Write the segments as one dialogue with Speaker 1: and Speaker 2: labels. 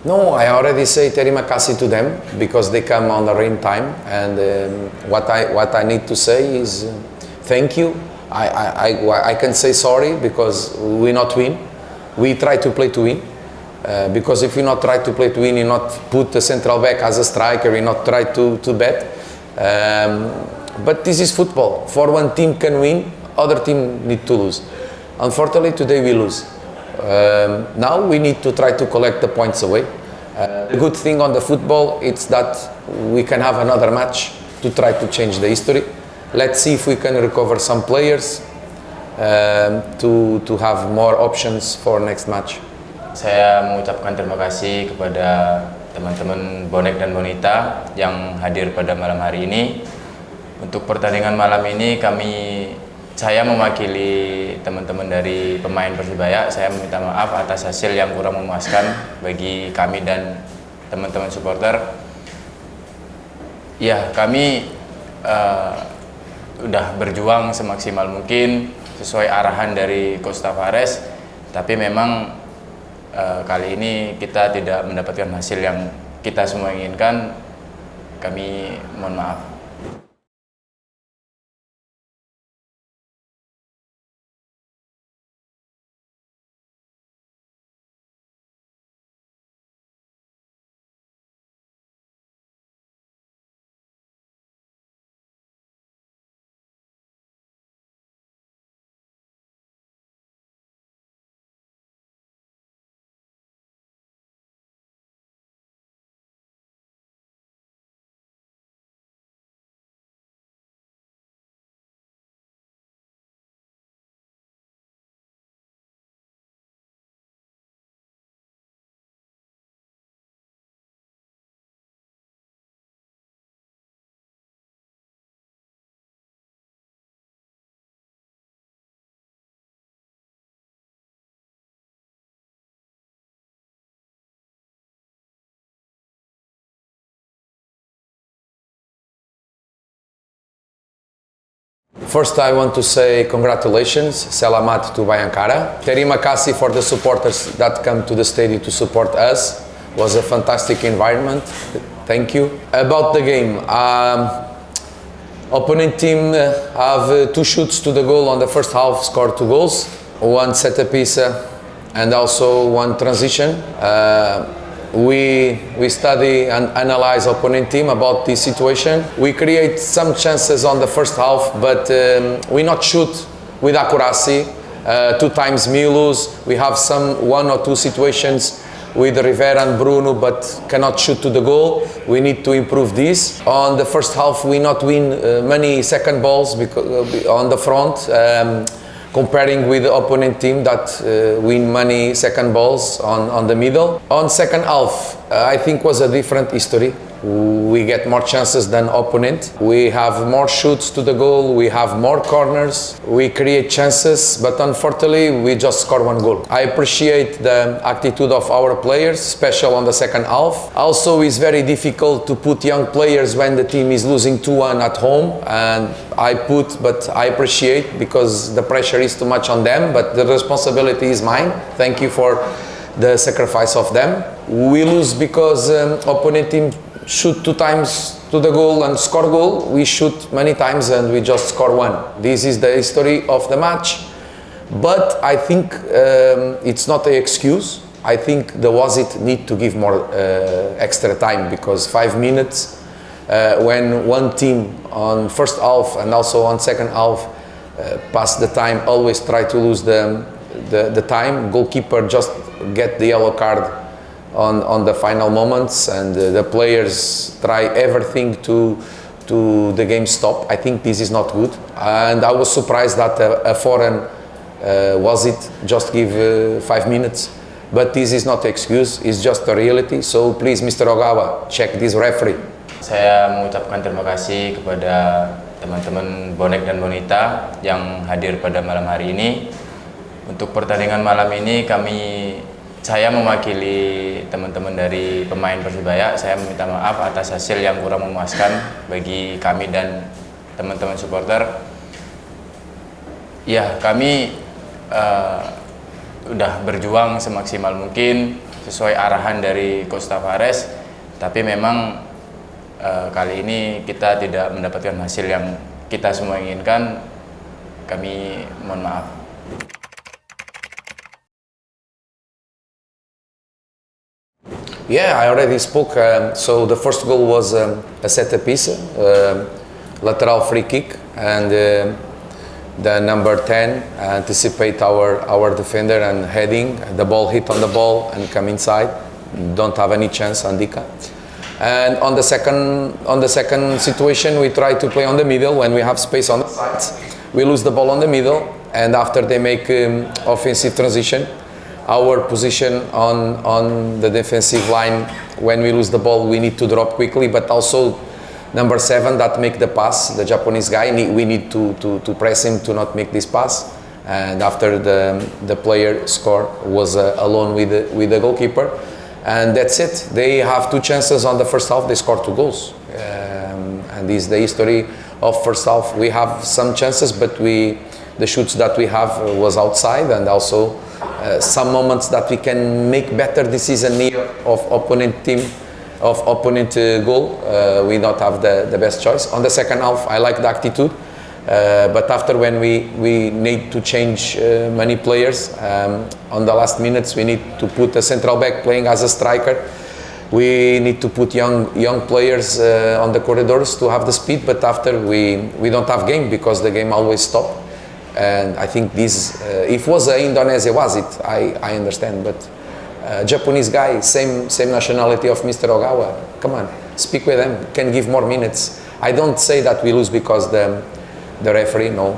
Speaker 1: No, I already say terima kasih to them because they come on the rain time, and what I need to say is thank you. I can say sorry because we not win. We try to play to win. Because if we not try to play to win, you not put the central back as a striker, we not try to bet. But this is football. For one team can win, other team need to lose. Unfortunately, today we lose. Now we need to try to collect the points away. The good thing on the football is that we can have another match to try to change the history. Let's see if we can recover some players to have more options for next match.
Speaker 2: Saya mengucapkan terima kasih kepada teman-teman Bonek dan Bonita yang hadir pada malam hari ini. Untuk pertandingan malam ini saya mewakili teman-teman dari pemain Persebaya. Saya meminta maaf atas hasil yang kurang memuaskan bagi kami dan teman-teman supporter. Ya, kami udah berjuang semaksimal mungkin sesuai arahan dari Coach Tavares, tapi memang kali ini kita tidak mendapatkan hasil yang kita semua inginkan. Kami mohon maaf.
Speaker 1: First, I want to say congratulations, selamat to Bhayangkara. Terima kasih for the supporters that come to the stadium to support us. It was a fantastic environment. Thank you. About the game, opponent team have 2 shoots to the goal on the first half, scored 2 goals, 1 set a piece, and also 1 transition. We study and analyze opponent team about this situation. We create some chances on the first half, but we not shoot with accuracy. 2 times we lose. We have some 1 or 2 situations with Rivera and Bruno, but cannot shoot to the goal. We need to improve this. On the first half, we not win many second balls because on the front. Comparing with the opponent team that win many second balls on the middle. On second half, I think was a different history. We get more chances than opponent. We have more shoots to the goal. We have more corners. We create chances, but unfortunately, we just score 1 goal. I appreciate the attitude of our players, especially on the second half. Also, it's very difficult to put young players when the team is losing 2-1 at home, and but I appreciate because the pressure is too much on them, but the responsibility is mine. Thank you for the sacrifice of them. We lose because opponent team shoot 2 times to the goal and score goal. We shoot many times and we just score 1. This is the history of the match. But I think it's not an excuse. I think the it need to give more extra time because 5 minutes when one team on first half and also on second half pass the time, always try to lose the time. Goalkeeper just get the yellow card on the final moments, and the players try everything to the game stop. I think this is not good, and I was surprised that a foreign just give 5 minutes, but this is not an excuse, it's just a reality. So please, Mr. Ogawa, check this referee.
Speaker 2: Saya mengucapkan terima kasih kepada teman-teman Bonek dan Bonita yang hadir pada malam hari ini. Untuk pertandingan malam ini saya mewakili teman-teman dari pemain Persebaya. Saya meminta maaf atas hasil yang kurang memuaskan bagi kami dan teman-teman supporter. Ya, kami udah berjuang semaksimal mungkin sesuai arahan dari Coach Tavares, tapi memang kali ini kita tidak mendapatkan hasil yang kita semua inginkan. Kami mohon maaf.
Speaker 1: Yeah, I already spoke. So the first goal was a set piece, lateral free kick, and the number 10 anticipate our defender and heading. The ball hit on the ball and come inside. Don't have any chance, Andhika. And on the second situation, we try to play on the middle when we have space on the sides. We lose the ball on the middle, and after they make offensive transition, our position on the defensive line, when we lose the ball, we need to drop quickly, but also number 7 that make the pass, the Japanese guy, we need to press him to not make this pass. And after the player score was alone with the goalkeeper. And that's it. They have 2 chances on the first half. They scored 2 goals, and this is the history of first half. We have some chances, but the shoots that we have was outside, and also some moments that we can make better this season near of opponent team, of opponent goal. We don't have the best choice. On the second half, I like the attitude. But after, when we need to change many players, on the last minutes we need to put a central back playing as a striker. We need to put young players on the corridors to have the speed, but after we don't have game because the game always stop. And I think this, if was Indonesia, was it? I understand, but Japanese guy, same nationality of Mr. Ogawa. Come on, speak with them. Can give more minutes. I don't say that we lose because the referee, no.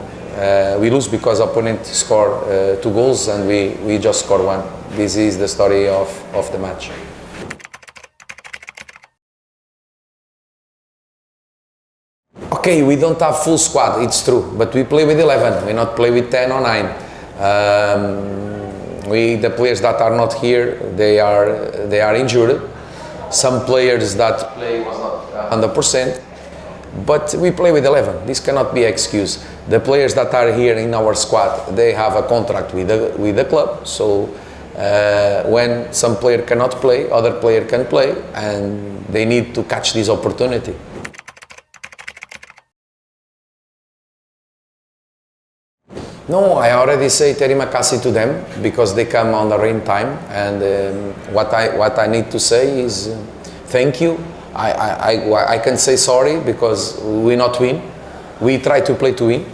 Speaker 1: We lose because opponent score 2 goals and we just score 1. This is the story of the match. Okay, we don't have full squad, it's true, but we play with 11. We not play with 10 or 9. The players that are not here, they are injured. Some players that play was not 100%. But we play with 11. This cannot be an excuse. The players that are here in our squad, they have a contract with the club. So when some player cannot play, other player can play, and they need to catch this opportunity. No, I already say terima kasih to them because they come on the rain time, and what I need to say is thank you. I can say sorry because we not win. We try to play to win,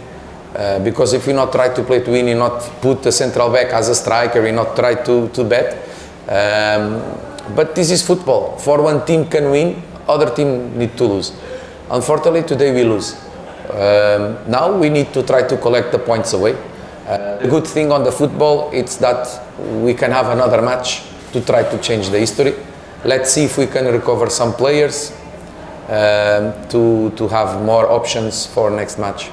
Speaker 1: because if we not try to play to win, you not put the central back as a striker, we not try to bet. But this is football. For one team can win, other team need to lose. Unfortunately, today we lose. Now we need to try to collect the points away. The good thing on the football is that we can have another match to try to change the history. Let's see if we can recover some players to have more options for next match.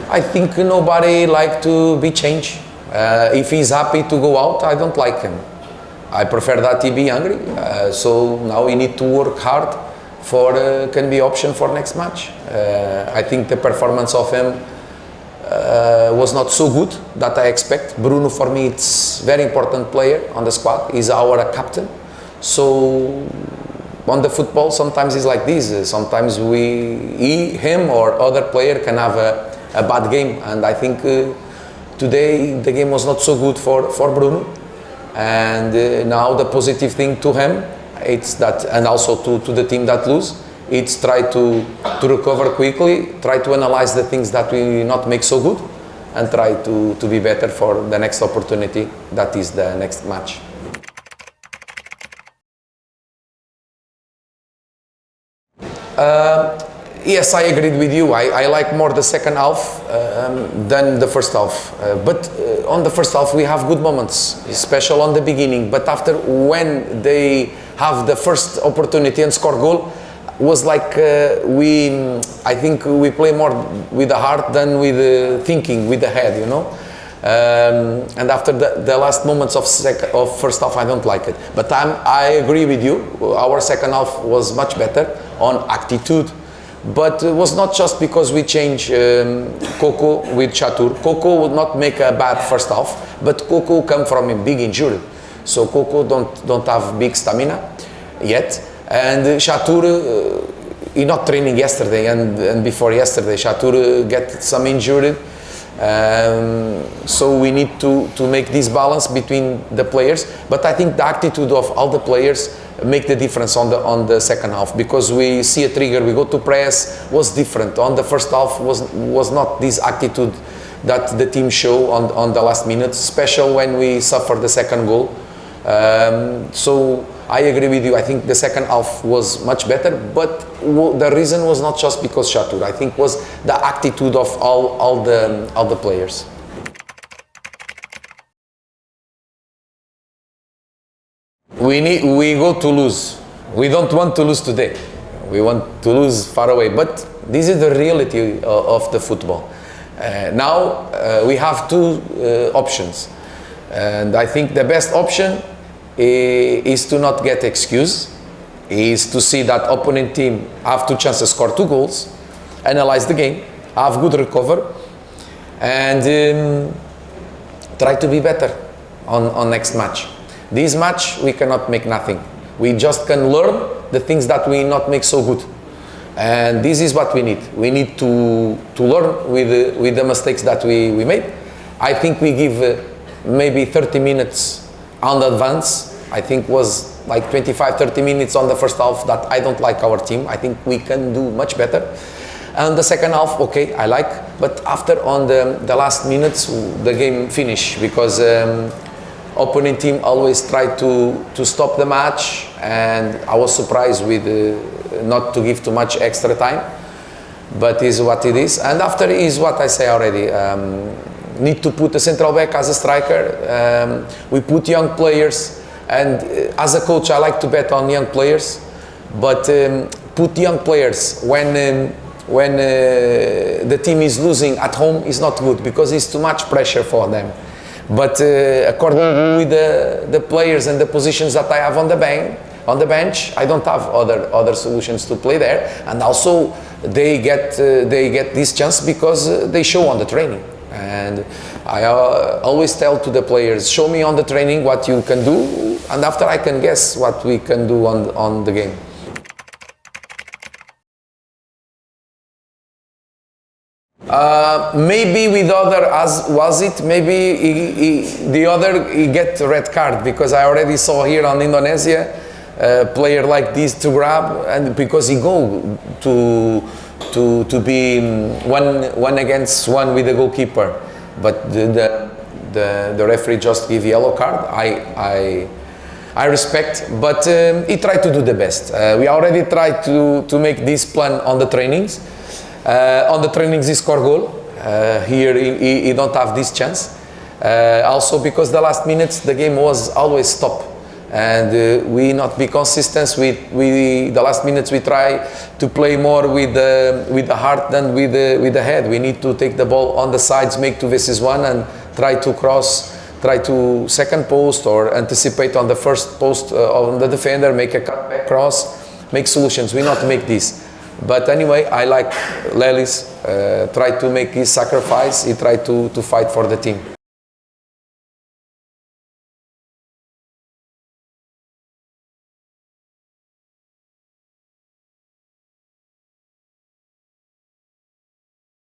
Speaker 1: I think nobody like to be changed. If he's happy to go out, I don't like him. I prefer that he be angry. So now we need to work hard for can be option for next match. I think the performance of him was not so good that I expect. Bruno, for me, it's very important player on the squad. He's our captain. So on the football, sometimes it's like this. Sometimes him or other player can have a bad game. And I think today the game was not so good for Bruno. And now the positive thing to him, it's that, and also to the team that lose, it's try to recover quickly, try to analyze the things that we not make so good, and try to be better for the next opportunity, that is the next match. Yes, I agreed with you. I like more the second half than the first half. But on the first half we have good moments, especially on the beginning. But after, when they have the first opportunity and score goal, was like I think we play more with the heart than with the thinking, with the head, you know. And after the last moments of first half, I don't like it. But I agree with you. Our second half was much better on attitude. But it was not just because we changed Coco with Chatur. Coco would not make a bad first half, but Coco come from a big injury. So Coco don't have big stamina yet. And Chatur, he not training yesterday and before yesterday. Chatur get some injury. So we need to make this balance between the players. But I think the attitude of all the players make the difference on the second half, because we see a trigger, we go to press, was different. On the first half was not this attitude that the team show on the last minutes, especially when we suffered the second goal. So I agree with you. I think the second half was much better, but the reason was not just because Chatur. I think was the attitude of all the players. We go to lose. We don't want to lose today. We want to lose far away. But this is the reality of the football. Now we have two options, and I think the best option is to not get excuse, is to see that opponent team have two chances, score two goals, analyze the game, have good recover, and try to be better on next match. This match we cannot make nothing. We just can learn the things that we not make so good, and this is what we need. We need to learn with the mistakes that we made. I think we give maybe 30 minutes on the advance. I think was like 25-30 minutes on the first half that I don't like our team. I think we can do much better. And the second half, okay, I like, but after on the last minutes the game finished, because opponent team always try to stop the match, and I was surprised with not to give too much extra time, but is what it is. And after is what I say already, need to put a central back as a striker. We put young players, and as a coach I like to bet on young players, but put young players when the team is losing at home is not good, because it's too much pressure for them. But according with the players and the positions that I have on the bench, I don't have other solutions to play there. And also they get this chance because they show on the training. And I always tell to the players, show me on the training what you can do, and after I can guess what we can do on the game. Maybe with other, as was it, maybe the other he get a red card, because I already saw here on Indonesia a player like this to grab, and because he go to be one against one with the goalkeeper, but the referee just give yellow card. I respect, but he tried to do the best. We already tried to make this plan on the trainings. On the trainings he score goal. Here he don't have this chance. Also because the last minutes the game was always stop, and we not be consistent with the last minutes. We try to play more with the heart than with the head. We need to take the ball on the sides, make 2 versus 1, and try to cross, try to second post or anticipate on the first post on the defender, make a cutback cross, make solutions. We not make this. But anyway, I like Lelis, try to make his sacrifice, he tried to fight for the team.